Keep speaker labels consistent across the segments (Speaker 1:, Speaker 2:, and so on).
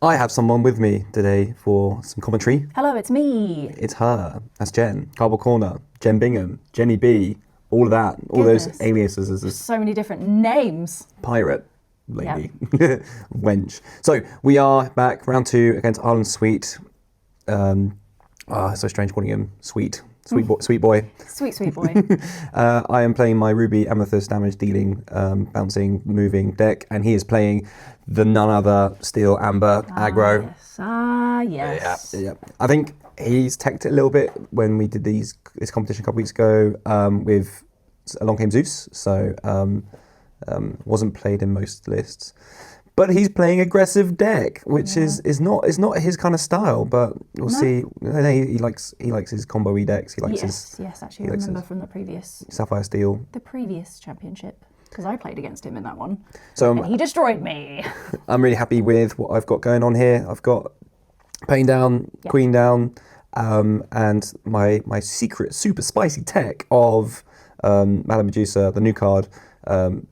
Speaker 1: I have someone with me today for some commentary.
Speaker 2: Hello, it's me.
Speaker 1: It's her. That's Jen. Cardboard Corner. Jen Bingham. Jenny B. All of that. All those aliases as a
Speaker 2: So many different names.
Speaker 1: pirate lady. Wench. So we are back, round 2 against harlansweete. So strange calling him sweet. Sweet boy.
Speaker 2: Sweet boy.
Speaker 1: I am playing my Ruby Amethyst damage dealing, bouncing, moving deck, and he is playing the none other Steel Amber Aggro.
Speaker 2: Yes.
Speaker 1: Yeah. I think he's teched it a little bit when we did this competition a couple weeks ago with Along Came Zeus, so wasn't played in most lists. But he's playing aggressive deck, which is not his kind of style. But we'll see. He likes his combo-y decks. He likes his.
Speaker 2: Yes. Actually, I remember from the previous
Speaker 1: Sapphire Steel.
Speaker 2: The previous championship, because I played against him in that one.
Speaker 1: So
Speaker 2: and he destroyed me.
Speaker 1: I'm really happy with what I've got going on here. I've got Pain down, Queen down, and my secret super spicy tech of Madame Medusa, the new card.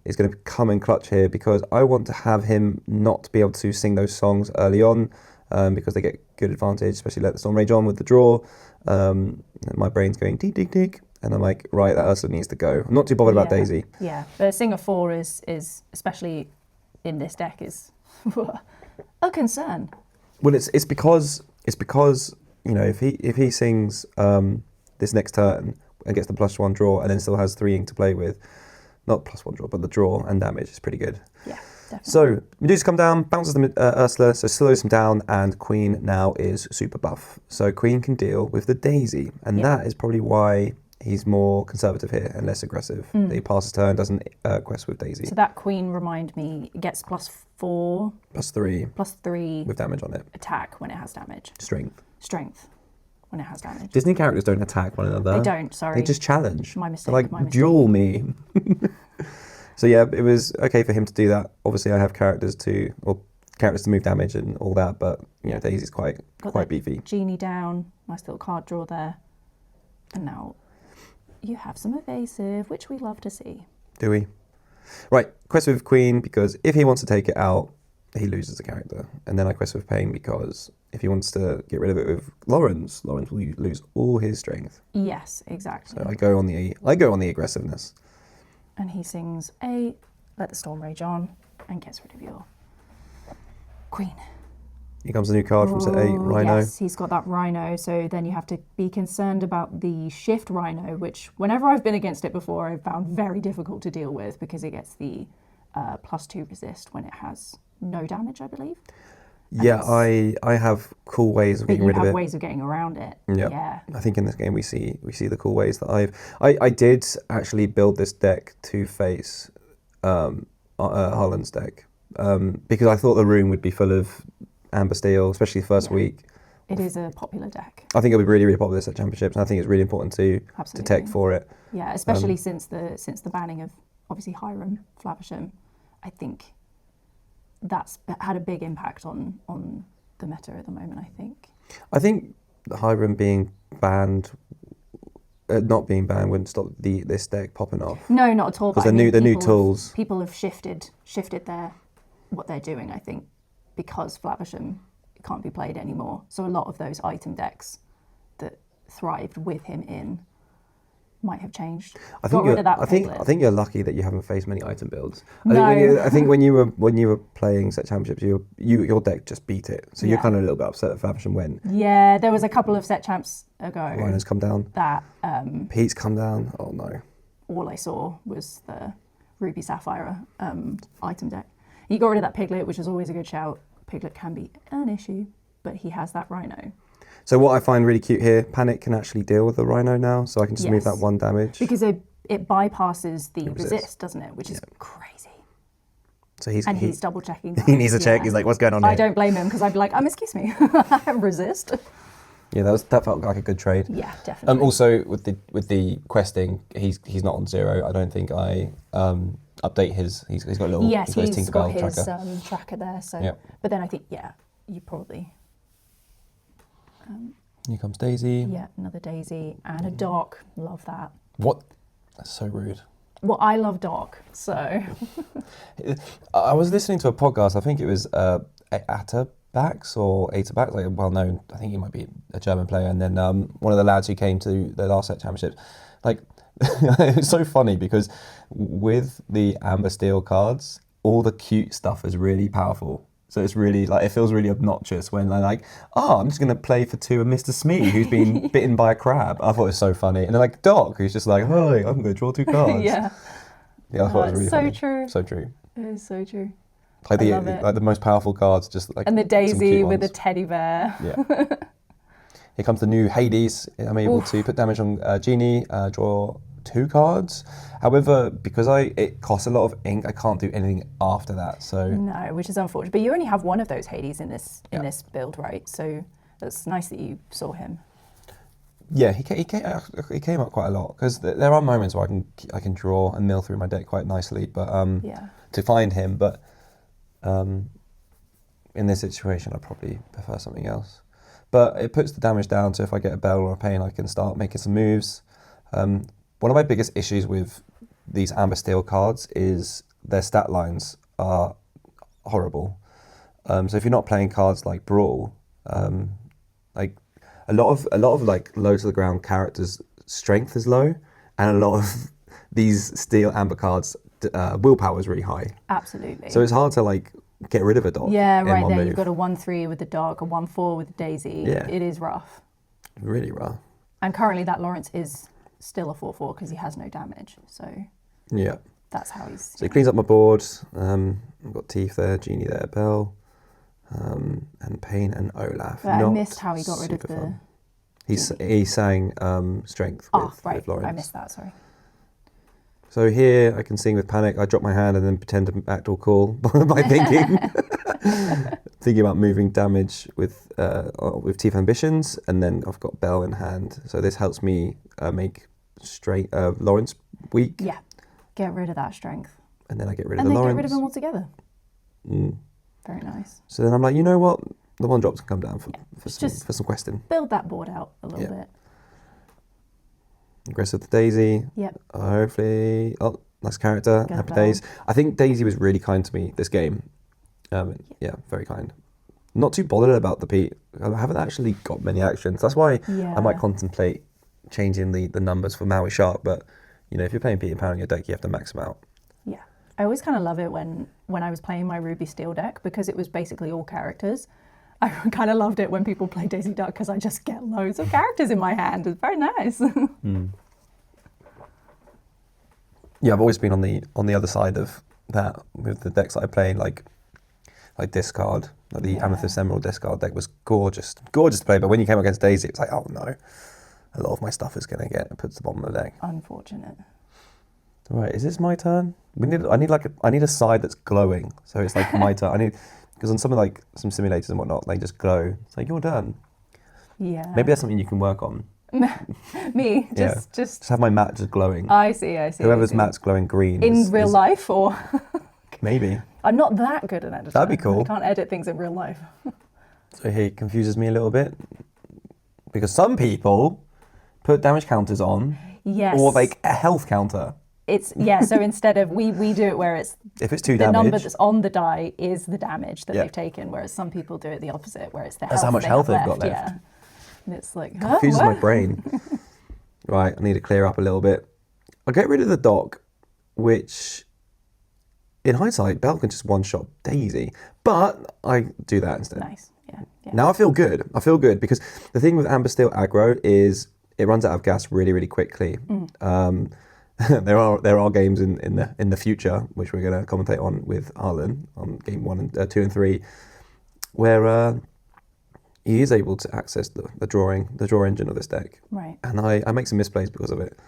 Speaker 1: Is going to come in clutch here because I want to have him not be able to sing those songs early on because they get good advantage, especially Let the Storm Rage On with the draw. My brain's going tick, tick, tick, and I'm like, right, that Ursula needs to go. I'm not too bothered about Daisy.
Speaker 2: Yeah, but Singer 4 is especially in this deck is a concern.
Speaker 1: Well, it's because if he sings this next turn and gets the +1 draw and then still has 3 ink to play with. Not +1 draw, but the draw and damage is pretty good.
Speaker 2: Yeah, definitely.
Speaker 1: So Medusa come down, bounces the Ursula, so slows him down, and Queen now is super buff. So Queen can deal with the Daisy, and that is probably why he's more conservative here and less aggressive. He passes turn, doesn't quest with Daisy.
Speaker 2: So that Queen, remind me, gets +4.
Speaker 1: +3.
Speaker 2: +3.
Speaker 1: With damage on it.
Speaker 2: Attack when it has damage.
Speaker 1: Strength.
Speaker 2: When it has damage.
Speaker 1: Disney characters don't attack one another.
Speaker 2: They don't, sorry.
Speaker 1: They just challenge.
Speaker 2: My mistake,
Speaker 1: They're like, duel me. So yeah, it was okay for him to do that. Obviously I have characters to move damage and all that, but Daisy's quite beefy.
Speaker 2: Genie down, nice little card draw there. And now you have some evasive, which we love to see.
Speaker 1: Do we? Right, quest with Queen, because if he wants to take it out, he loses a character. And then I quest with Pain because if he wants to get rid of it with Lawrence will lose all his strength.
Speaker 2: Yes, exactly.
Speaker 1: So I go on the aggressiveness.
Speaker 2: And he sings a Let the Storm Rage On and gets rid of your Queen.
Speaker 1: Here comes a new card from set 8, Rhino.
Speaker 2: Yes, he's got that Rhino, so then you have to be concerned about the Shift Rhino, which whenever I've been against it before, I've found very difficult to deal with because it gets the +2 resist when it has no damage, I believe.
Speaker 1: Yeah, I have cool ways of getting rid of it.
Speaker 2: You have ways of getting around it. Yeah.
Speaker 1: I think in this game we see the cool ways that I did actually build this deck to face Harlan's deck because I thought the room would be full of Amber Steel, especially the first week.
Speaker 2: It is a popular deck.
Speaker 1: I think it'll be really, really popular at championships, and I think it's really important to tech for it.
Speaker 2: Yeah, especially since the banning of obviously Hiram, Flaversham. I think that's had a big impact on the meta at the moment, I think
Speaker 1: the Hiram being banned, not being banned wouldn't stop this deck popping off.
Speaker 2: No, not at all.
Speaker 1: Because the new tools.
Speaker 2: People have shifted what they're doing, I think, because Flaversham can't be played anymore. So a lot of those item decks that thrived with him in might have changed.
Speaker 1: I think you're lucky that you haven't faced many item builds.
Speaker 2: No.
Speaker 1: I think when you were playing set championships, your deck just beat it. So you're kind of a little bit upset that Faversham went.
Speaker 2: Yeah, there was a couple of set champs ago.
Speaker 1: Rhino's come down.
Speaker 2: That
Speaker 1: Pete's come down. Oh no.
Speaker 2: All I saw was the Ruby Sapphire item deck. He got rid of that Piglet, which is always a good shout. Piglet can be an issue, but he has that Rhino.
Speaker 1: So what I find really cute here, Panic can actually deal with the Rhino now, so I can just move that 1 damage.
Speaker 2: Because it bypasses the resist, doesn't it? Which is crazy.
Speaker 1: So he's
Speaker 2: double checking.
Speaker 1: He needs to check. He's like, what's going on here?
Speaker 2: I don't blame him because I'd be like, excuse me, I have resist.
Speaker 1: Yeah, that felt like a good trade.
Speaker 2: Yeah, definitely.
Speaker 1: Also with the questing, he's not on 0. I don't think I update his. He's got a little.
Speaker 2: Yes, he's got his
Speaker 1: tracker.
Speaker 2: tracker there. So, but then I think you probably.
Speaker 1: Here comes Daisy.
Speaker 2: Yeah, another Daisy and a Doc. Love that.
Speaker 1: What? That's so rude.
Speaker 2: Well, I love Doc, so.
Speaker 1: I was listening to a podcast. I think it was backs or eight backs, like well known. I think he might be a German player. And then one of the lads who came to the last set championships, like it's so funny because with the amber steel cards, all the cute stuff is really powerful. So it's really like it feels really obnoxious when they're like, oh, I'm just gonna play for two of Mr. Smee who's been bitten by a crab. I thought it was so funny. And then like Doc, who's just like, hi, I'm gonna draw two cards.
Speaker 2: Yeah.
Speaker 1: Yeah, I thought it was really
Speaker 2: so
Speaker 1: funny.
Speaker 2: true.
Speaker 1: So true.
Speaker 2: It is so true.
Speaker 1: Like
Speaker 2: I love it.
Speaker 1: like the most powerful cards, just like
Speaker 2: And the
Speaker 1: some
Speaker 2: daisy
Speaker 1: cute
Speaker 2: with the
Speaker 1: ones.
Speaker 2: teddy bear.
Speaker 1: Yeah. Here comes the new Hades. I'm able to put damage on Genie, draw 2 cards. However, because it costs a lot of ink, I can't do anything after that. So
Speaker 2: No, which is unfortunate. But you only have one of those Hades in this build, right? So that's nice that you saw him.
Speaker 1: yeah, he came up quite a lot because there are moments where I can draw and mill through my deck quite nicely, but to find him. But in this situation, I probably prefer something else. But it puts the damage down, so if I get a Bell or a Pain, I can start making some moves. One of my biggest issues with these Amber Steel cards is their stat lines are horrible. So if you're not playing cards like Brawl, like a lot of like low to the ground characters' strength is low, and a lot of these Steel Amber cards' willpower is really high.
Speaker 2: Absolutely.
Speaker 1: So it's hard to like get rid of a dog.
Speaker 2: Yeah,
Speaker 1: in
Speaker 2: right
Speaker 1: one
Speaker 2: there.
Speaker 1: move.
Speaker 2: You've got a 1/3 with the dog, a 1/4 with the daisy.
Speaker 1: Yeah.
Speaker 2: It is rough.
Speaker 1: Really rough.
Speaker 2: And currently that Lawrence is still a 4/4 because he has no damage. So
Speaker 1: Yeah.
Speaker 2: that's how he's...
Speaker 1: So he cleans up my board. I've got Teeth there, Genie there, Bell, and Pain and Olaf.
Speaker 2: But I missed how he got rid of the...
Speaker 1: Fun. He sang Strength with
Speaker 2: right.
Speaker 1: Lawrence.
Speaker 2: I missed that, sorry.
Speaker 1: So here I can sing with Panic. I drop my hand and then pretend to act all cool by thinking about moving damage with Teeth Ambitions, and then I've got Bell in hand. So this helps me make Lawrence weak.
Speaker 2: Yeah. Get rid of that strength.
Speaker 1: And then I get rid of
Speaker 2: And
Speaker 1: the
Speaker 2: then
Speaker 1: Lawrence.
Speaker 2: get rid of him altogether.
Speaker 1: Mm.
Speaker 2: Very nice.
Speaker 1: So then I'm like, you know what? The 1-drops can come down for
Speaker 2: Just
Speaker 1: some questing.
Speaker 2: build that board out a little bit.
Speaker 1: Aggressive the Daisy.
Speaker 2: Yep.
Speaker 1: Hopefully. Oh, nice character.
Speaker 2: Get a
Speaker 1: Happy
Speaker 2: Bell.
Speaker 1: days. I think Daisy was really kind to me this game. Yeah, very kind. Not too bothered about the Pete. I haven't actually got many actions. That's why I might contemplate changing the numbers for Maui Shark. But, you know, if you're playing Pete and Pound in your deck, you have to max them out.
Speaker 2: Yeah. I always kind of love it when I was playing my Ruby Steel deck because it was basically all characters. I kind of loved it when people play Daisy Duck because I just get loads of characters in my hand. It's very nice.
Speaker 1: Yeah, I've always been on the other side of that with the decks that I play, like discard. Like the Amethyst Emerald discard deck was gorgeous to play. But when you came against Daisy, it's like, oh no, a lot of my stuff is going to get put to the bottom of the deck.
Speaker 2: Unfortunate.
Speaker 1: Right, is this my turn? I need a side that's glowing. So it's like my turn. Because on some simulators and whatnot, they just glow. It's like your turn.
Speaker 2: Yeah.
Speaker 1: Maybe that's something you can work on.
Speaker 2: Me,
Speaker 1: Yeah.
Speaker 2: just
Speaker 1: have my mat just glowing.
Speaker 2: I see.
Speaker 1: Whoever's mat's glowing green.
Speaker 2: In real life, or
Speaker 1: maybe.
Speaker 2: I'm not that good at editing.
Speaker 1: That'd be cool.
Speaker 2: I can't edit things in real life.
Speaker 1: So he confuses me a little bit because some people put damage counters on,
Speaker 2: Yes.
Speaker 1: or like a health counter.
Speaker 2: So instead of we do it where it's
Speaker 1: If it's 2
Speaker 2: the
Speaker 1: damage,
Speaker 2: number that's on the die is the damage that
Speaker 1: Yeah.
Speaker 2: they've taken, whereas some people do it the opposite, where it's the
Speaker 1: That's
Speaker 2: health
Speaker 1: how much
Speaker 2: they
Speaker 1: health
Speaker 2: have
Speaker 1: they've got left.
Speaker 2: Yeah. And it's like,
Speaker 1: confuses my brain. Right, I need to clear up a little bit. I'll get rid of the Doc, which in hindsight, Bell can just one-shot Daisy, but I do that instead.
Speaker 2: Nice. Yeah.
Speaker 1: Now I feel good. Because the thing with Amber Steel Aggro is it runs out of gas really, really quickly. There are games in the future which we're going to commentate on with Harlan on game 1 and 2 and 3, where he is able to access the draw engine of this deck.
Speaker 2: Right.
Speaker 1: And I make some misplays because of it.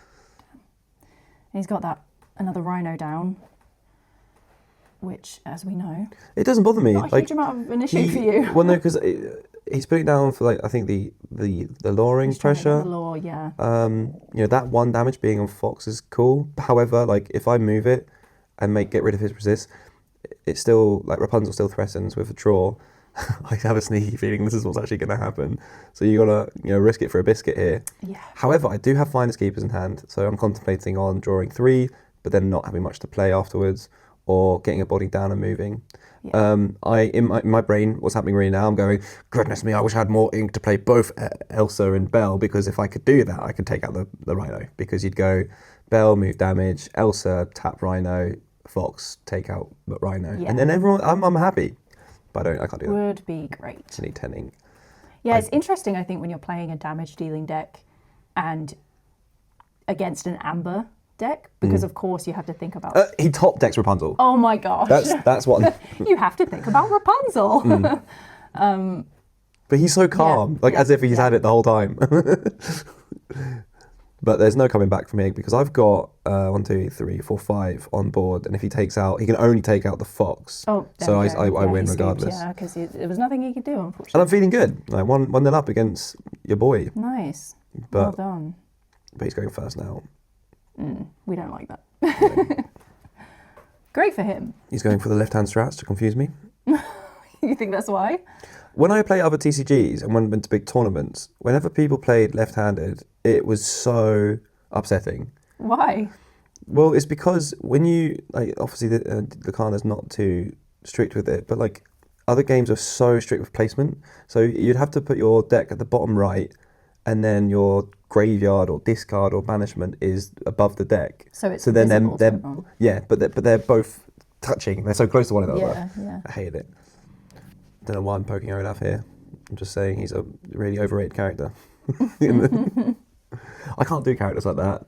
Speaker 2: He's got another Rhino down, which, as we know,
Speaker 1: It doesn't bother me.
Speaker 2: not a huge amount of an issue for you.
Speaker 1: Well, no, because he's putting down for I think the luring pressure.
Speaker 2: The law, yeah.
Speaker 1: That 1 damage being on Fox is cool. However, if I move it and get rid of his resist, it's still Rapunzel still threatens with a draw. I have a sneaky feeling this is what's actually going to happen. So you gotta risk it for a biscuit here.
Speaker 2: Yeah.
Speaker 1: However, I do have Finders Keepers in hand, so I'm contemplating on drawing 3, but then not having much to play afterwards, or getting a body down and moving. In my brain, what's happening right now, I'm going, goodness me, I wish I had more ink to play both Elsa and Belle, because if I could do that, I could take out the Rhino, because you'd go Belle, move damage, Elsa, tap Rhino, Fox, take out the Rhino, and then everyone, I'm happy. But I can't do that.
Speaker 2: Would be great.
Speaker 1: I need 10 ink.
Speaker 2: Yeah, it's interesting, I think, when you're playing a damage dealing deck and against an amber deck, because of course you have to think about...
Speaker 1: he top decks Rapunzel.
Speaker 2: Oh my gosh.
Speaker 1: That's what...
Speaker 2: You have to think about Rapunzel.
Speaker 1: But he's so calm, as if he's had it the whole time. But there's no coming back from me, because I've got 1, 2, 3, 4, 5 on board, and if he takes out, he can only take out the Fox.
Speaker 2: Oh,
Speaker 1: so I win regardless.
Speaker 2: Yeah, because there was nothing he could do, unfortunately.
Speaker 1: And I'm feeling good. Like 1-0 up against your boy.
Speaker 2: Nice.
Speaker 1: But,
Speaker 2: well done.
Speaker 1: But he's going first now.
Speaker 2: We don't like that. Great for him.
Speaker 1: He's going for the left-hand strats to confuse me.
Speaker 2: You think that's why?
Speaker 1: When I play other TCGs and went to big tournaments, whenever people played left-handed, it was so upsetting.
Speaker 2: Why?
Speaker 1: Well, it's because when you, obviously the lorcana's not too strict with it, but other games are so strict with placement. So you'd have to put your deck at the bottom right, and then your graveyard or discard or banishment is above the deck.
Speaker 2: So it's
Speaker 1: then
Speaker 2: visible to
Speaker 1: they're
Speaker 2: everyone.
Speaker 1: but they're both touching. They're so close to one another.
Speaker 2: Yeah.
Speaker 1: I hated it. Don't know why I'm poking Olaf here. I'm just saying he's a really overrated character. I can't do characters like that.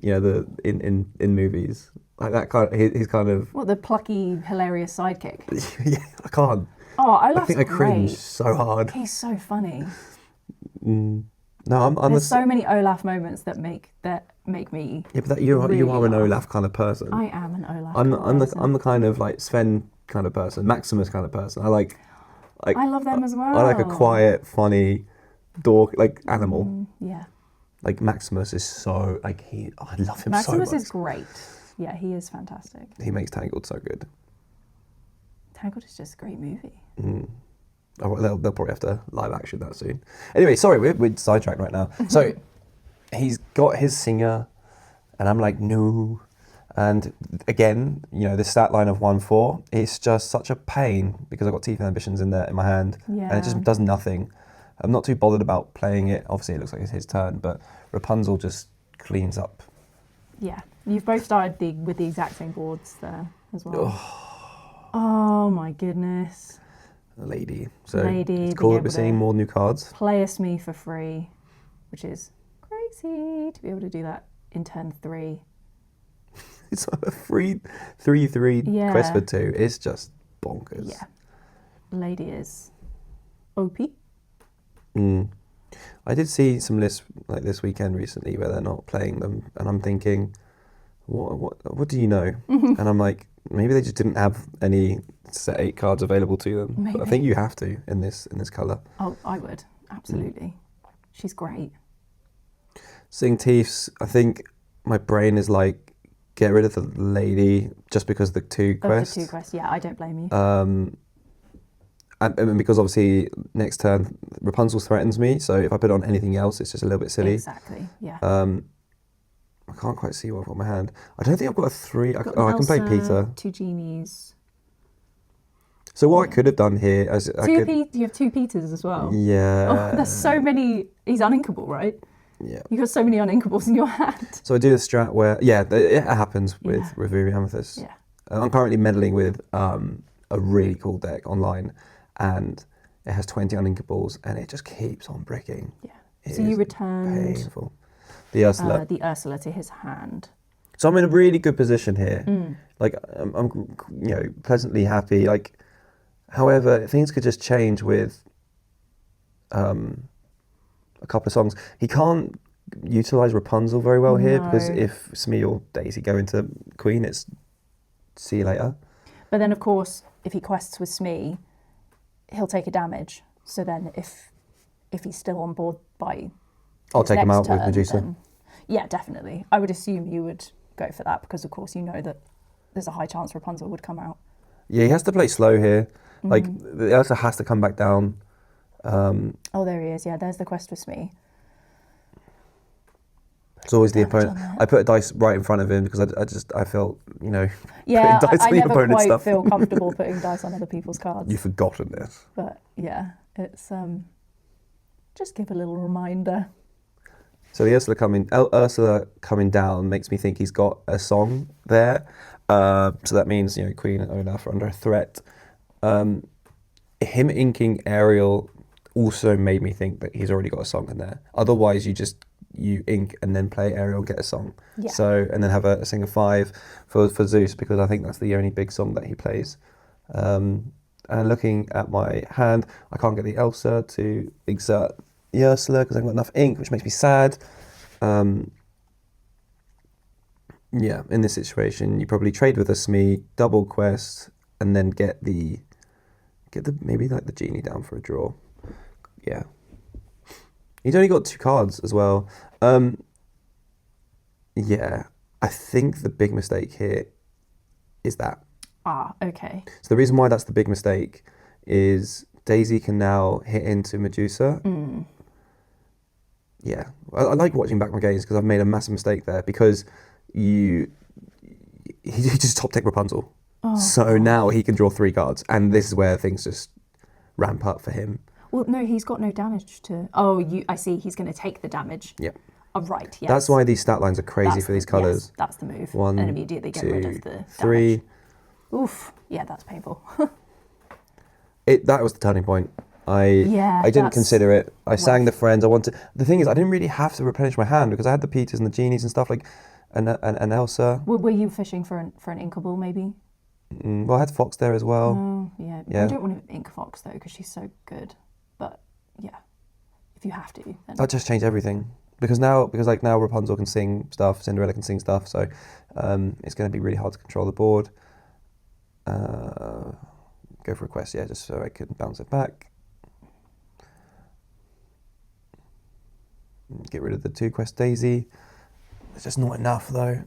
Speaker 1: You know, in movies like that kind. He's kind of
Speaker 2: the plucky, hilarious sidekick.
Speaker 1: Yeah, I can't.
Speaker 2: Oh,
Speaker 1: I think I cringe
Speaker 2: great.
Speaker 1: so hard.
Speaker 2: He's so funny.
Speaker 1: No, I'm
Speaker 2: There's so many Olaf moments that make me.
Speaker 1: Yeah, but you
Speaker 2: really
Speaker 1: are an
Speaker 2: laugh.
Speaker 1: Olaf kind of person.
Speaker 2: I am an Olaf.
Speaker 1: I'm the kind of Sven kind of person, Maximus kind of person. I
Speaker 2: love them as well.
Speaker 1: I like a quiet, funny, dork animal.
Speaker 2: Yeah.
Speaker 1: Maximus is so I love him
Speaker 2: Maximus
Speaker 1: so much.
Speaker 2: is great. Yeah, he is fantastic.
Speaker 1: He makes Tangled so good.
Speaker 2: Tangled is just a great movie.
Speaker 1: Oh, they'll probably have to live action that soon. Anyway, sorry, we're sidetracked right now. So he's got his singer, and I'm like, no. And again, the stat line of 1/4, it's just such a pain because I've got Teeth and Ambitions in there in my hand, and it just does nothing. I'm not too bothered about playing it. Obviously, it looks like it's his turn, but Rapunzel just cleans up.
Speaker 2: Yeah, you've both started with the exact same boards there as well. Oh my goodness.
Speaker 1: Lady. So
Speaker 2: Lady,
Speaker 1: it's cool that we're seeing more new cards.
Speaker 2: Play us me for free, which is crazy to be able to do that in turn 3.
Speaker 1: It's a free 3/3 quest for 2. It's just bonkers.
Speaker 2: Yeah. Lady is OP.
Speaker 1: I did see some lists like this weekend recently where they're not playing them, and I'm thinking, what do you know? And I'm like, maybe they just didn't have any set 8 cards available to them.
Speaker 2: Maybe.
Speaker 1: But I think you have to in this colour.
Speaker 2: Oh, I would. Absolutely. She's great.
Speaker 1: Seeing Teeths, I think my brain is like, get rid of the lady just because of the 2 quests.
Speaker 2: Of the 2 quests, yeah, I don't blame you.
Speaker 1: And because obviously next turn Rapunzel threatens me, so if I put on anything else, it's just a little bit silly.
Speaker 2: Exactly, yeah.
Speaker 1: I can't quite see what I've got in my hand. I don't think I've got a 3. I can play Peter.
Speaker 2: 2 genies.
Speaker 1: So what I could have done here,
Speaker 2: you have 2 Peters as well.
Speaker 1: Yeah.
Speaker 2: Oh, there's so many. He's uninkable, right?
Speaker 1: Yeah.
Speaker 2: You've got so many uninkables in your hand.
Speaker 1: So I do the strat where, it happens with Reverie Amethyst.
Speaker 2: Yeah.
Speaker 1: I'm currently meddling with a really cool deck online, and it has 20 uninkables, and it just keeps on bricking.
Speaker 2: Yeah. So you returned
Speaker 1: painful. The Ursula.
Speaker 2: The Ursula to his hand.
Speaker 1: So I'm in a really good position here. I'm pleasantly happy. However, things could just change with a couple of songs. He can't utilise Rapunzel very well here, because if Smee or Daisy go into Queen, it's see you later.
Speaker 2: But then, of course, if he quests with Smee, he'll take a damage. So then if he's still on board by
Speaker 1: I'll take him out
Speaker 2: turn,
Speaker 1: with Medusa.
Speaker 2: then, yeah, definitely. I would assume you would go for that, because, of course, you know that there's a high chance Rapunzel would come out.
Speaker 1: Yeah, he has to play slow here. The Elsa has to come back down.
Speaker 2: Oh, there he is. Yeah, there's the quest with Smee.
Speaker 1: It's always the
Speaker 2: Damage
Speaker 1: opponent.
Speaker 2: on that.
Speaker 1: I put a dice right in front of him because I felt,
Speaker 2: Yeah,
Speaker 1: putting dice
Speaker 2: I
Speaker 1: on the
Speaker 2: never
Speaker 1: opponent's
Speaker 2: quite
Speaker 1: stuff.
Speaker 2: feel comfortable putting dice on other people's cards.
Speaker 1: You've forgotten this.
Speaker 2: But yeah, it's just give a little reminder.
Speaker 1: So the Ursula coming down makes me think he's got a song there. So that means, Queen and Olaf are under a threat. Him inking Ariel also made me think that he's already got a song in there. Otherwise, you ink and then play Ariel and get a song.
Speaker 2: Yeah.
Speaker 1: So, and then have a sing of 5 for Zeus, because I think that's the only big song that he plays. And looking at my hand, I can't get the Elsa to exert the Ursula because I haven't got enough ink, which makes me sad. Yeah, in this situation, you probably trade with a Smee, double quest, and then get the maybe like the genie down for a draw. Yeah. He's only got 2 cards as well. Yeah, I think the big mistake here is that.
Speaker 2: Ah, okay.
Speaker 1: So the reason why that's the big mistake is Daisy can now hit into Medusa. Yeah, I like watching back my games because I've made a massive mistake there because he just top deck Rapunzel. So now he can draw 3 cards, and this is where things just ramp up for him.
Speaker 2: Well, no, he's got no damage to... I see, he's going to take the damage.
Speaker 1: Yep.
Speaker 2: Oh, right, yes.
Speaker 1: That's why these stat lines are crazy for these colours.
Speaker 2: Yes, that's the move.
Speaker 1: 1,
Speaker 2: and immediately get rid of the
Speaker 1: 3.
Speaker 2: damage. Oof, yeah, that's painful.
Speaker 1: That was the turning point. I didn't consider it. I sang the friends. The thing is, I didn't really have to replenish my hand because I had the Peters and the genies and stuff and Elsa.
Speaker 2: Were you fishing for an inkable, maybe?
Speaker 1: Well, I had Fox there as well.
Speaker 2: Oh, yeah. I don't want to ink Fox though because she's so good. But yeah, if you have to, then
Speaker 1: That just changed everything because now Rapunzel can sing stuff, Cinderella can sing stuff, so it's going to be really hard to control the board. Go for a quest, yeah, just so I can bounce it back. Get rid of the 2 quest Daisy. It's just not enough though.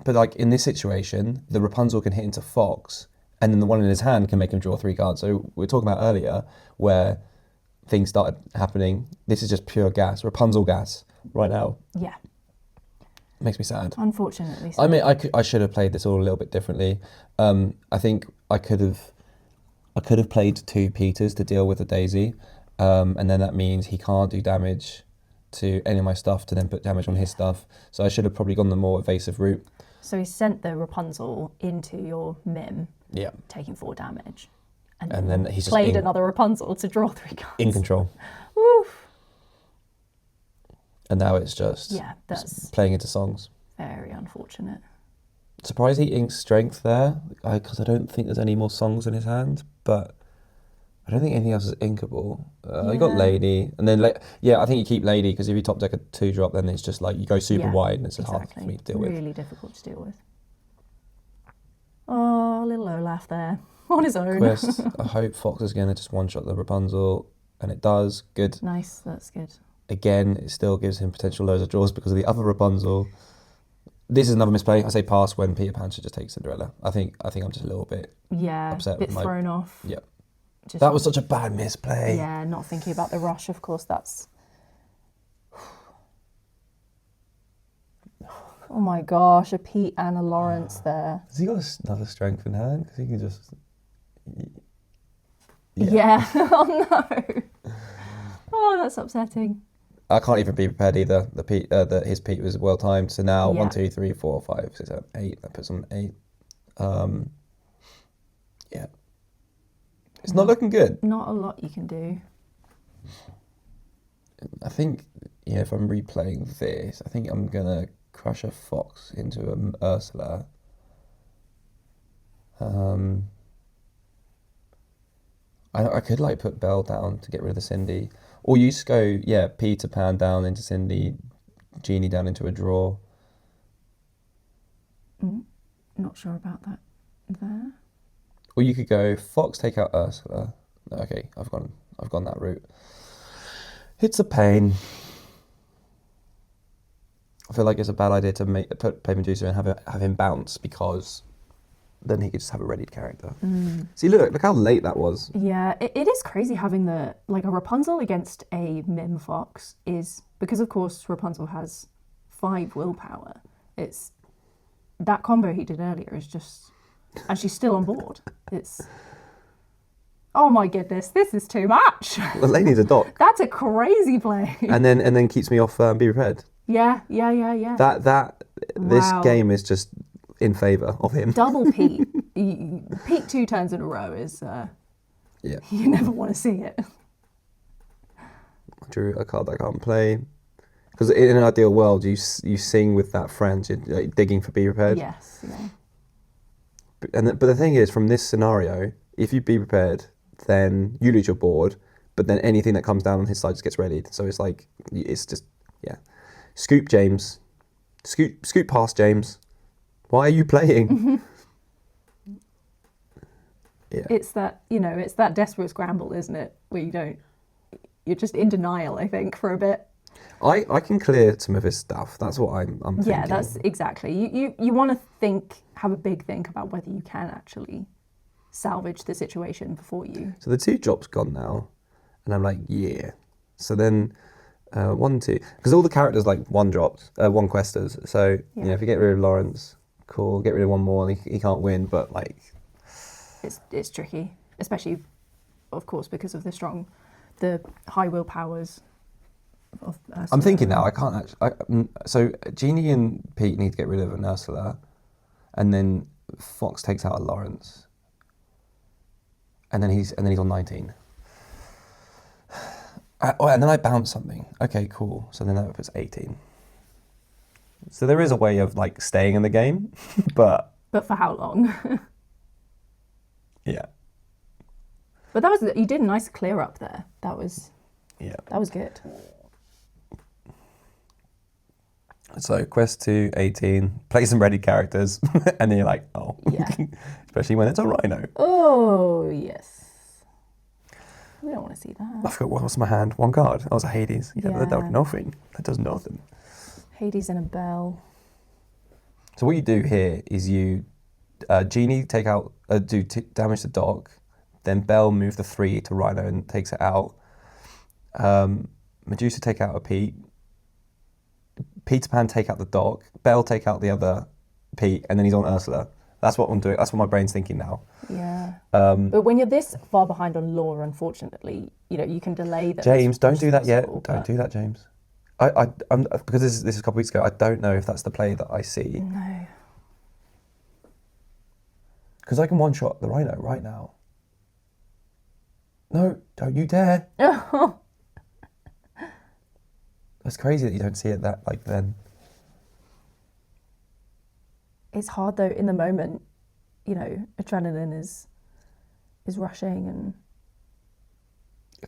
Speaker 1: But like in this situation, the Rapunzel can hit into Fox, and then the one in his hand can make him draw 3 cards. So we were talking about earlier where things started happening. This is just pure gas, Rapunzel gas right now.
Speaker 2: yeah,
Speaker 1: Makes me sad.
Speaker 2: unfortunately. So.
Speaker 1: I mean, I should have played this all a little bit differently. I think I could have played 2 Peters to deal with the Daisy, and then that means he can't do damage to any of my stuff to then put damage on his stuff. So I should have probably gone the more evasive route.
Speaker 2: So he sent the Rapunzel into your Mim,
Speaker 1: Yeah.
Speaker 2: taking 4 damage.
Speaker 1: And then he's just
Speaker 2: played another Rapunzel to draw 3 cards.
Speaker 1: in control.
Speaker 2: Oof.
Speaker 1: And now it's just
Speaker 2: that's
Speaker 1: playing into songs.
Speaker 2: very unfortunate.
Speaker 1: Surprised he inks Strength there, because I don't think there's any more songs in his hand, but I don't think anything else is inkable. You got Lady, and then I think you keep Lady because if you top deck a 2-drop, then it's just like you go super wide and it's just hard for me to deal with.
Speaker 2: Really difficult to deal with. Oh, little Olaf there on his own.
Speaker 1: Quest. I hope Fox is going to just one-shot the Rapunzel, and it does. Good.
Speaker 2: Nice, that's good.
Speaker 1: Again, it still gives him potential loads of draws because of the other Rapunzel. This is another misplay. I say pass when Peter Pan should just take Cinderella. I think I'm just a little bit upset
Speaker 2: a bit
Speaker 1: with
Speaker 2: thrown off.
Speaker 1: Yeah. That was such a bad misplay.
Speaker 2: Yeah, not thinking about the rush, of course, that's... Oh my gosh, a Pete and a Lawrence there.
Speaker 1: Has he got another strength in hand? Because he can just...
Speaker 2: Yeah. Oh no. Oh, that's upsetting.
Speaker 1: I can't even be prepared either. His Pete was well timed. So now 1, 2, 3, 4, 5, 6, 7, 8. That puts on 8. Yeah. It's not looking good.
Speaker 2: Not a lot you can do.
Speaker 1: I think, if I'm replaying this, I think I'm going to crush a Fox into an Ursula. I could put Belle down to get rid of the Cindy. Or you just go, Peter Pan down into Cindy, Genie down into a draw.
Speaker 2: Not sure about that there.
Speaker 1: Or you could go Fox, take out Ursula. Okay, I've gone that route. It's a pain. I feel like it's a bad idea to play Medusa and have him bounce because then he could just have a readied character. See, look how late that was.
Speaker 2: Yeah, it is crazy having a Rapunzel against a Mim Fox is, because of course Rapunzel has 5 willpower. It's that combo he did earlier is just, and she's still on board. It's, oh my goodness, this is too much.
Speaker 1: The lady's a doc.
Speaker 2: That's a crazy play.
Speaker 1: And then keeps me off Be Prepared.
Speaker 2: Yeah.
Speaker 1: This
Speaker 2: Wow.
Speaker 1: game is just in favour of him.
Speaker 2: Double Pete. Pete 2 turns in a row is,
Speaker 1: Yeah.
Speaker 2: you never want to see it.
Speaker 1: I drew a card that I can't play. Because in an ideal world, you sing with that friend, you're like, digging for Be Prepared.
Speaker 2: Yes, yeah.
Speaker 1: But the thing is, from this scenario, if you Be Prepared, then you lose your board, but then anything that comes down on his side just gets readied. So it's like, it's just, yeah. Scoop James. Scoop past James. Why are you playing? Yeah.
Speaker 2: It's that desperate scramble, isn't it? Where you're just in denial, I think, for a bit.
Speaker 1: I can clear some of his stuff. That's what I'm thinking.
Speaker 2: Yeah, that's exactly. You want to have a big think about whether you can actually salvage the situation before you.
Speaker 1: So the 2 drops gone now, and I'm like, yeah. So then 1, 2, because all the characters like 1 dropped, 1 questers. So if you get rid of Lawrence, cool. Get rid of 1 more, and he can't win. But like,
Speaker 2: it's tricky, especially, of course, because of the high will powers.
Speaker 1: I'm thinking now, I can't actually. So Jeannie and Pete need to get rid of an Ursula, and then Fox takes out a Lawrence, and then he's on 19. And then I bounce something. Okay, cool. So then that puts 18. So there is a way of like staying in the game, but
Speaker 2: for how long?
Speaker 1: yeah.
Speaker 2: But you did a nice clear up there. That was good.
Speaker 1: So quest 2, 18, play some ready characters, and then you're like, oh.
Speaker 2: Yeah.
Speaker 1: Especially when it's a Rhino.
Speaker 2: Oh, yes. We don't want to see that.
Speaker 1: I forgot what was my hand. 1 card. That was a Hades. Yeah,
Speaker 2: Yeah.
Speaker 1: that does nothing. That does nothing.
Speaker 2: Hades and a bell.
Speaker 1: So what you do here is you, Genie take out, damage to Doc, then Bell move the 3 to Rhino and takes it out. Medusa take out a Pete. Peter Pan take out the Doc. Bell take out the other Pete, and then he's on Ursula. That's what I'm doing. That's what my brain's thinking now.
Speaker 2: Yeah. But when you're this far behind on lore, unfortunately, you can delay that.
Speaker 1: James, don't do that yet.
Speaker 2: possible,
Speaker 1: Don't
Speaker 2: but-
Speaker 1: do that, James. I'm because this is a couple weeks ago. I don't know if that's the play that I see.
Speaker 2: No.
Speaker 1: Because I can one-shot the Rhino right now. No, don't you dare. That's crazy that you don't see it that like then.
Speaker 2: It's hard though in the moment, adrenaline is rushing and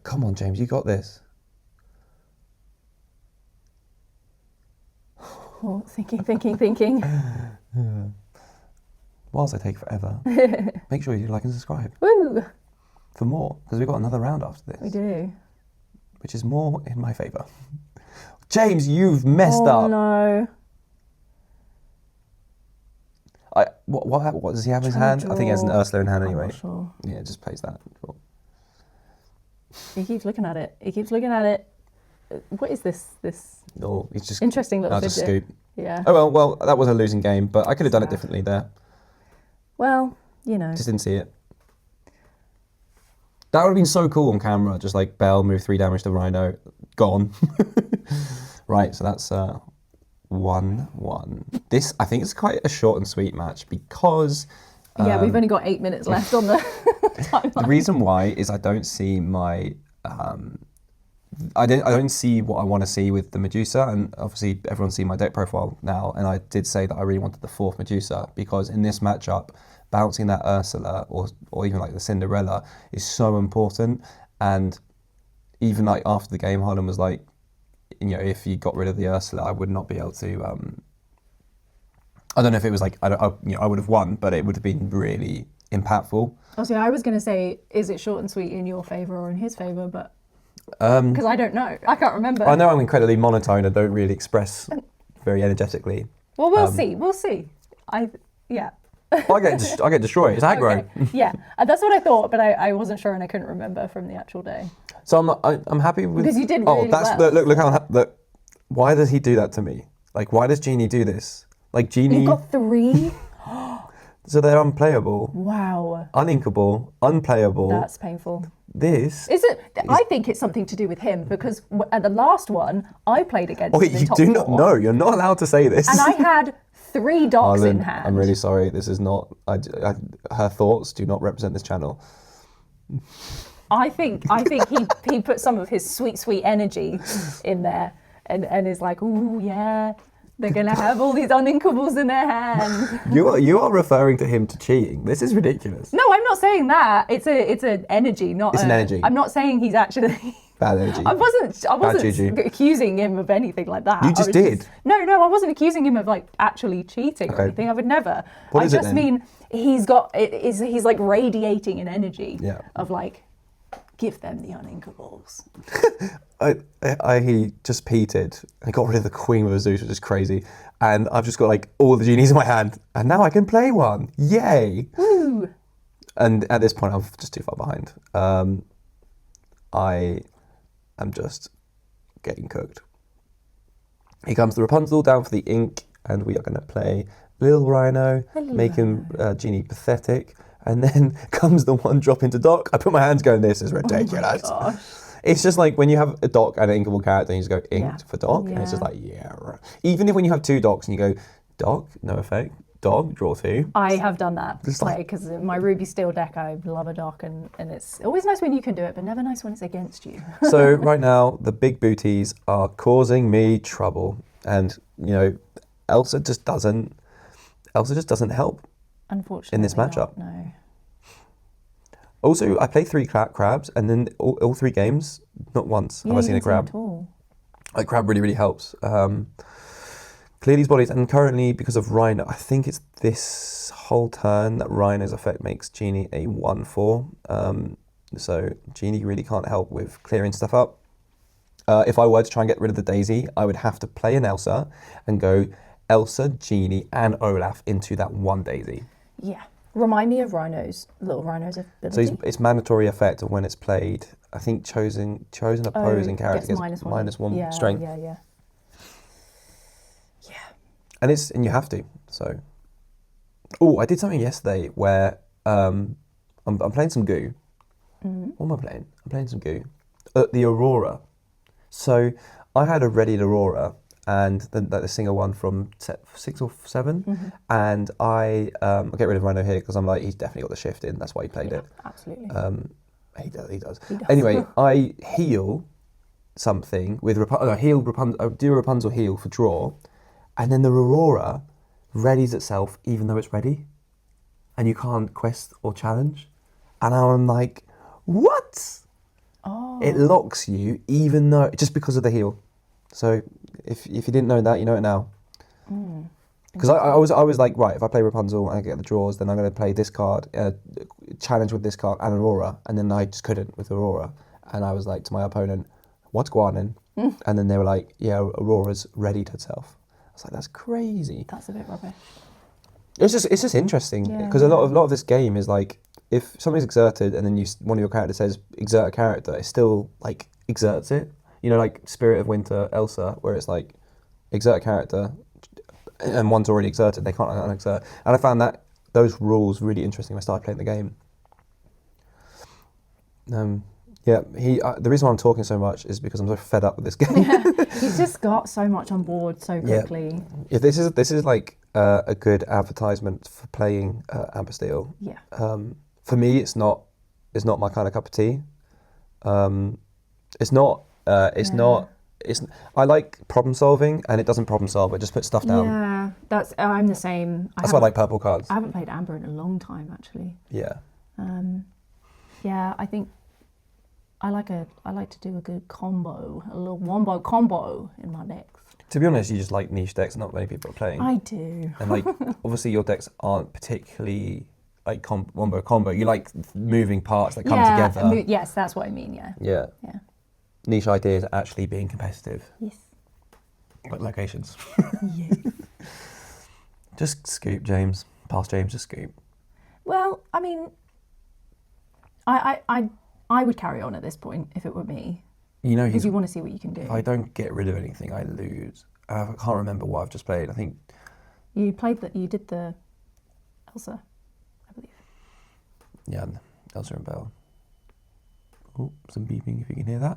Speaker 1: Come on, James, you got this.
Speaker 2: oh, thinking.
Speaker 1: Whilst I take forever, make sure you like and subscribe
Speaker 2: Woo!
Speaker 1: for more, because we've got another round after this.
Speaker 2: We do.
Speaker 1: Which is more in my favour. James, you've messed
Speaker 2: Oh
Speaker 1: up.
Speaker 2: no.
Speaker 1: What does he have in his
Speaker 2: Trying
Speaker 1: hand?
Speaker 2: to
Speaker 1: I think he has an
Speaker 2: draw.
Speaker 1: Ursula in hand
Speaker 2: I'm
Speaker 1: anyway.
Speaker 2: not sure.
Speaker 1: Yeah, just plays that. Cool.
Speaker 2: He keeps looking at it. What is this
Speaker 1: No, he's just
Speaker 2: interesting little
Speaker 1: just
Speaker 2: fidget?
Speaker 1: scoop.
Speaker 2: Yeah.
Speaker 1: Oh well, that was a losing game, but I could have done it
Speaker 2: Sad.
Speaker 1: differently there.
Speaker 2: Well,
Speaker 1: Just didn't see it. That would have been so cool on camera. Just like Bell, move 3 damage to Rhino, gone. Right, so that's 1-1. This, I think, is quite a short and sweet match because
Speaker 2: yeah, we've only got 8 minutes left on the timeline.
Speaker 1: the reason why is I don't see my I don't see what I want to see with the Medusa, and obviously everyone's seen my deck profile now, and I did say that I really wanted the 4th Medusa because in this matchup, bouncing that Ursula or even like the Cinderella is so important. And even like after the game, Harlan was like, if you got rid of the Ursula, I would not be able to. I don't know if it was like I would have won, but it would have been really impactful.
Speaker 2: Also, I was going to say, is it short and sweet in your favour or in his favour? But because I don't know, I can't remember.
Speaker 1: I know I'm incredibly monotone. I don't really express very energetically.
Speaker 2: Well, we'll see. We'll see. Yeah.
Speaker 1: I get destroyed. It's aggro.
Speaker 2: Okay. Yeah, that's what I thought, but I wasn't sure and I couldn't remember from the actual day.
Speaker 1: So I'm happy with.
Speaker 2: Because you did
Speaker 1: Oh,
Speaker 2: really
Speaker 1: that's
Speaker 2: well.
Speaker 1: look how look. Why does he do that to me? Like, why does Genie do this? Like, Genie.
Speaker 2: You got 3?
Speaker 1: So they're unplayable,
Speaker 2: Wow.
Speaker 1: uninkable, unplayable.
Speaker 2: That's painful.
Speaker 1: This.
Speaker 2: Is it? I think it's something to do with him because at the last one I played against
Speaker 1: Wait,
Speaker 2: him in
Speaker 1: you
Speaker 2: top
Speaker 1: do
Speaker 2: 4,
Speaker 1: not know. You're not allowed to say this.
Speaker 2: and I had 3 docks in
Speaker 1: Harlan,
Speaker 2: hand.
Speaker 1: I'm really sorry. This is not. Her thoughts do not represent this channel.
Speaker 2: I think he put some of his sweet energy in there and is like, ooh yeah, they're gonna have all these uninkables in their hands.
Speaker 1: You are referring to him to cheating. This is ridiculous.
Speaker 2: No, I'm not saying that. It's an energy, not.
Speaker 1: It's an energy.
Speaker 2: I'm not saying he's actually.
Speaker 1: Bad energy.
Speaker 2: I wasn't
Speaker 1: juju.
Speaker 2: accusing him of anything like that.
Speaker 1: You just did.
Speaker 2: No, I wasn't accusing him of like actually cheating or anything. I would never.
Speaker 1: What
Speaker 2: I
Speaker 1: is it
Speaker 2: just
Speaker 1: then?
Speaker 2: mean he's like radiating an energy of like, give them the uninkables.
Speaker 1: He just peated and got rid of the Queen with a Zeus, which is crazy. And I've just got like all the genies in my hand, and now I can play one. Yay!
Speaker 2: Woo!
Speaker 1: And at this point, I'm just too far behind. I am just getting cooked. Here comes the Rapunzel down for the ink, and we are going to play Little Rhino, making Genie pathetic. And then comes the one drop into dock. I put my hands going, this is ridiculous.
Speaker 2: Oh my gosh.
Speaker 1: It's just like when you have a dock and an inkable character, and you just go inked for dock, and it's just
Speaker 2: Yeah.
Speaker 1: like, yeah. Right. Even if when you have 2 docks and you go, dock, no effect, dog, draw 2.
Speaker 2: I have done that.
Speaker 1: Just like-
Speaker 2: Because my Ruby Steel deck, I love a dock, and it's always nice when you can do it, but never nice when it's against you.
Speaker 1: So right now, the big booties are causing me trouble. And, you know, Elsa just doesn't help.
Speaker 2: Unfortunately,
Speaker 1: In this matchup.
Speaker 2: No.
Speaker 1: Also, I played 3 crabs, and then all 3 games, not once have I seen a crab.
Speaker 2: At all.
Speaker 1: Like, crab really, really helps. Clear these bodies, and currently, because of Rhino, I think it's this whole turn that Rhino's effect makes Genie a 1/4. So Genie really can't help with clearing stuff up. If I were to try and get rid of the Daisy, I would have to play an Elsa and go Elsa, Genie, and Olaf into that one Daisy.
Speaker 2: Yeah. Remind me of Little Rhino's ability.
Speaker 1: So it's mandatory effect of when it's played. I think chosen opposing character gets -1 strength.
Speaker 2: Yeah.
Speaker 1: And you have to. So, I did something yesterday where I'm playing some goo.
Speaker 2: Mm-hmm.
Speaker 1: What am I playing? I'm playing some goo. The Aurora. So I had a readied Aurora, and the single one from set 6 or 7,
Speaker 2: Mm-hmm.
Speaker 1: and I get rid of Rhino here because I'm like, he's definitely got the shift in. That's why he played it.
Speaker 2: Absolutely.
Speaker 1: He does.
Speaker 2: He does.
Speaker 1: Anyway, I heal something with do Rapunzel heal for draw, and then the Aurora readies itself even though it's ready, and you can't quest or challenge. And I'm like, what?
Speaker 2: Oh.
Speaker 1: It locks you even though just because of the heal. So if you didn't know that, you know it now. Because I was like, right, if I play Rapunzel and I get the draws, then I'm going to play this card, challenge with this card and Aurora, and then I just couldn't with Aurora, and I was like to my opponent, what's Guanin? And then they were like, yeah, Aurora's readied herself. I was like, that's crazy.
Speaker 2: That's a bit rubbish.
Speaker 1: It's just interesting because a lot of this game is like, if something's exerted and then one of your characters says exert a character, it still like exerts it. You know, like Spirit of Winter, Elsa, where it's like exert a character, and one's already exerted, they can't unexert. And I found those rules really interesting when I started playing the game. The reason why I'm talking so much is because I'm so fed up with this game.
Speaker 2: He's just got so much on board so quickly.
Speaker 1: Yeah, this is like a good advertisement for playing Amber Steel.
Speaker 2: Yeah.
Speaker 1: For me, it's not my kind of cup of tea. I like problem solving, and it doesn't problem solve. It just puts stuff down.
Speaker 2: Yeah, I'm the same.
Speaker 1: That's why I like purple cards.
Speaker 2: I haven't played Amber in a long time, actually.
Speaker 1: Yeah.
Speaker 2: Yeah, I think I like to do a good combo, a little wombo combo in my decks.
Speaker 1: To be honest, you just like niche decks not many people are playing.
Speaker 2: I do.
Speaker 1: And like, obviously your decks aren't particularly like wombo combo. You like moving parts that come together.
Speaker 2: Yes, that's what I mean, yeah.
Speaker 1: Yeah.
Speaker 2: Yeah.
Speaker 1: Niche ideas actually being competitive.
Speaker 2: Yes.
Speaker 1: Like locations.
Speaker 2: Yeah.
Speaker 1: Just scoop, James. past James's scoop.
Speaker 2: Well, I mean, I would carry on at this point if it were me.
Speaker 1: You know,
Speaker 2: because you want to see what you can do.
Speaker 1: If I don't get rid of anything, I lose. I can't remember what I've just played. I think
Speaker 2: you did the Elsa, I believe.
Speaker 1: Yeah, Elsa and Belle. Oh, some beeping if you can hear that.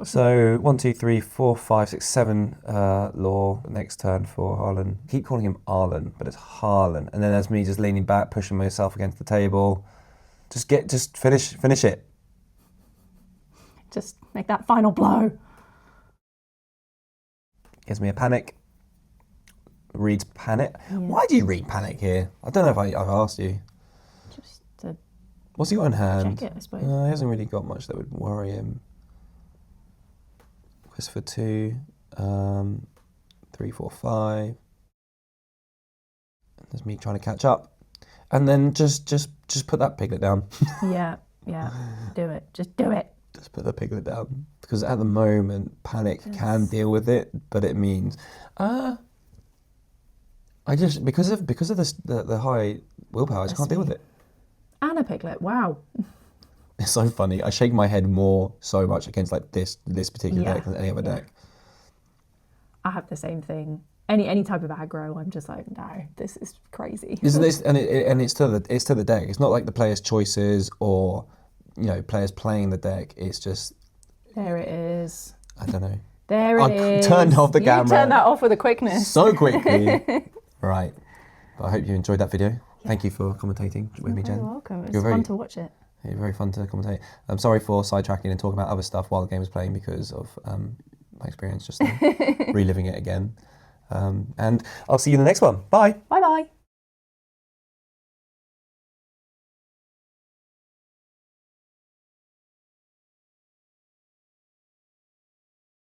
Speaker 1: So 1, 2, 3, 4, 5, 6, 7 law. Next turn for Harlan. I keep calling him Arlen, but it's Harlan. And then there's me just leaning back, pushing myself against the table. Just finish it.
Speaker 2: Just make that final blow.
Speaker 1: Gives me a panic. Reads panic.
Speaker 2: Yeah.
Speaker 1: Why do you read panic here? I don't know if I've asked you.
Speaker 2: Just to
Speaker 1: What's he got in hand?
Speaker 2: check it, I suppose.
Speaker 1: He hasn't really got much that would worry him. Quest for 2. 3, 4, 5. There's me trying to catch up. And then just put that piglet down.
Speaker 2: Yeah. Do it. Just do it.
Speaker 1: Just put the piglet down. Because at the moment, panic can deal with it, but it means I just because of the high willpower, I just can't deal with it.
Speaker 2: And a piglet, wow.
Speaker 1: It's so funny. I shake my head so much against like this particular deck than any other deck.
Speaker 2: I have the same thing. Any type of aggro, I'm just like, no, this is crazy.
Speaker 1: Isn't this and it's to the deck. It's not like the player's choices or players playing the deck. It's just
Speaker 2: there it is.
Speaker 1: I don't know.
Speaker 2: There it is.
Speaker 1: I turned off the camera.
Speaker 2: You turned that off with a quickness.
Speaker 1: So quickly. Right. But I hope you enjoyed that video. Thank you for commentating with me, Jen.
Speaker 2: You're welcome. It was fun to watch it.
Speaker 1: Yeah, very fun to commentate. I'm sorry for sidetracking and talking about other stuff while the game was playing because of my experience just now, reliving it again. And I'll see you in the next one. Bye.
Speaker 2: Bye-bye.